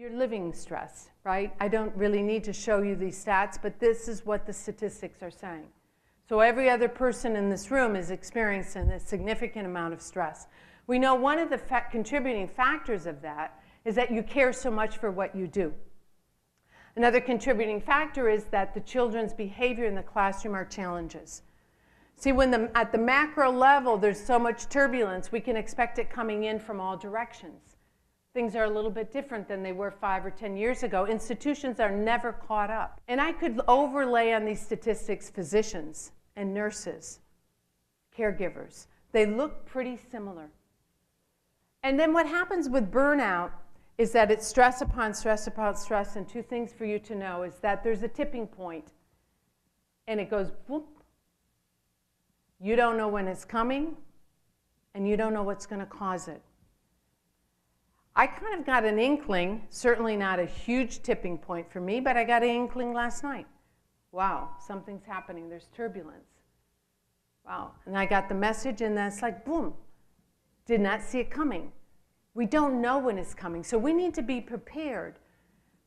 You're living stress, right? I don't really need to show you these stats, but this is what the statistics are saying. So every other person in this room is experiencing a significant amount of stress. We know one of the contributing factors of that is that you care so much for what you do. Another contributing factor is that the children's behavior in the classroom are challenges. See, when at the macro level there's so much turbulence, we can expect it coming in from all directions. Things are a little bit different than they were 5 or 10 years ago. Institutions are never caught up. And I could overlay on these statistics physicians and nurses, caregivers. They look pretty similar. And then what happens with burnout is that it's stress upon stress upon stress, and two things for you to know is that there's a tipping point, and it goes whoop. You don't know when it's coming, and you don't know what's going to cause it. I kind of got an inkling, certainly not a huge tipping point for me, but I got an inkling last night. Wow, something's happening, there's turbulence. Wow, and I got the message, and then it's like, boom, did not see it coming. We don't know when it's coming, so we need to be prepared.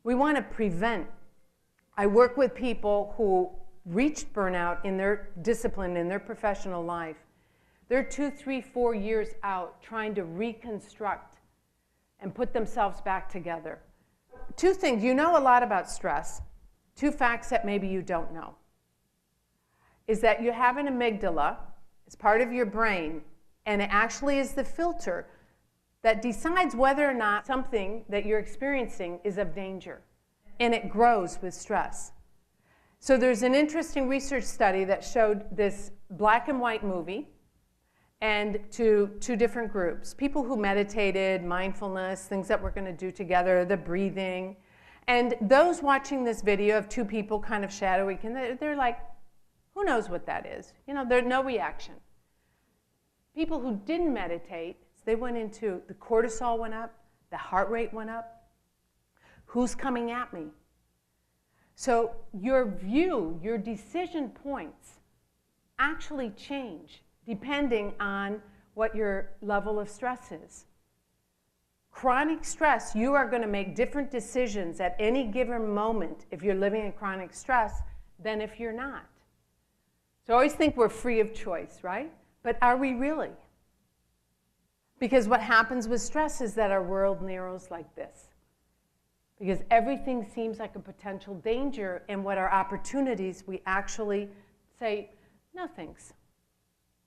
We want to prevent. I work with people who reached burnout in their discipline, in their professional life. They're 2, 3, 4 years out trying to reconstruct and put themselves back together. Two things. You know a lot about stress. Two facts that maybe you don't know is that you have an amygdala. It's part of your brain, and it actually is the filter that decides whether or not something that you're experiencing is of danger. And it grows with stress. So there's an interesting research study that showed this black and white movie and to two different groups. People who meditated, mindfulness, things that we're going to do together, the breathing. And those watching this video of two people kind of shadowy, they're like, who knows what that is? You know, there's no reaction. People who didn't meditate, they went into, the cortisol went up, the heart rate went up. Who's coming at me? So your view, your decision points actually change depending on what your level of stress is. Chronic stress, you are going to make different decisions at any given moment if you're living in chronic stress than if you're not. So I always think we're free of choice, right? But are we really? Because what happens with stress is that our world narrows like this. Because everything seems like a potential danger, and what our opportunities, we actually say, no thanks.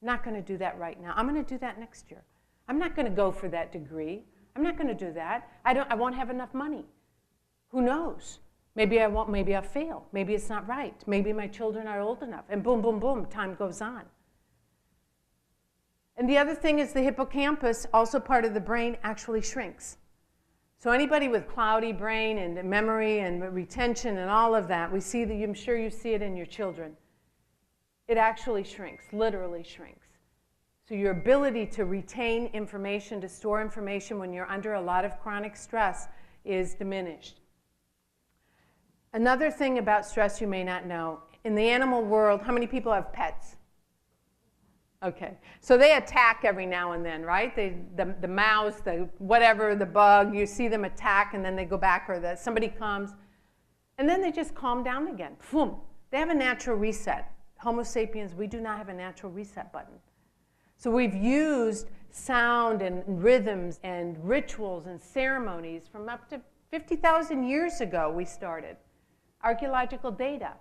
I'm not going to do that right now. I'm going to do that next year. I'm not going to go for that degree. I'm not going to do that. I won't have enough money. Who knows? Maybe I won't, maybe I'll fail. Maybe it's not right. Maybe my children are old enough. And boom, boom, boom, time goes on. And the other thing is the hippocampus, also part of the brain, actually shrinks. So anybody with cloudy brain and memory and retention and all of that, we see that, I'm sure you see it in your children. It actually shrinks, literally shrinks. So your ability to retain information, to store information when you're under a lot of chronic stress is diminished. Another thing about stress you may not know, in the animal world, how many people have pets? Okay, so they attack every now and then, right? The mouse, the whatever, the bug, you see them attack and then they go back, or somebody comes, and then they just calm down again. Boom. They have a natural reset. Homo sapiens, we do not have a natural reset button. So we've used sound and rhythms and rituals and ceremonies from up to 50,000 years ago we started. Archaeological data.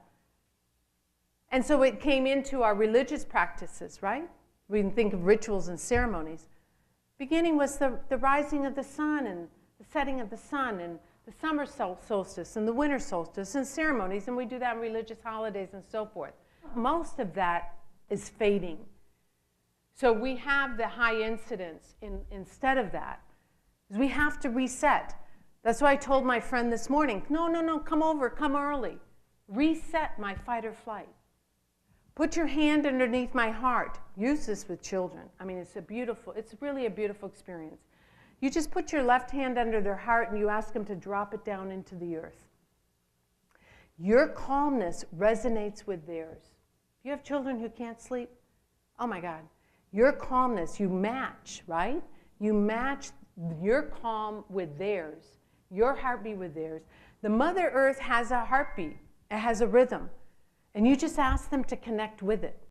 And so it came into our religious practices, right? We can think of rituals and ceremonies. Beginning was the rising of the sun and the setting of the sun and the summer solstice and the winter solstice and ceremonies, and we do that in religious holidays and so forth. Most of that is fading. So we have the high incidence instead of that. We have to reset. That's why I told my friend this morning, no, come over, come early. Reset my fight or flight. Put your hand underneath my heart. Use this with children. I mean, it's really a beautiful experience. You just put your left hand under their heart and you ask them to drop it down into the earth. Your calmness resonates with theirs. If you have children who can't sleep, oh my God. Your calmness, you match, right? You match your calm with theirs. your heartbeat with theirs. The Mother Earth has a heartbeat. It has a rhythm. And you just ask them to connect with it.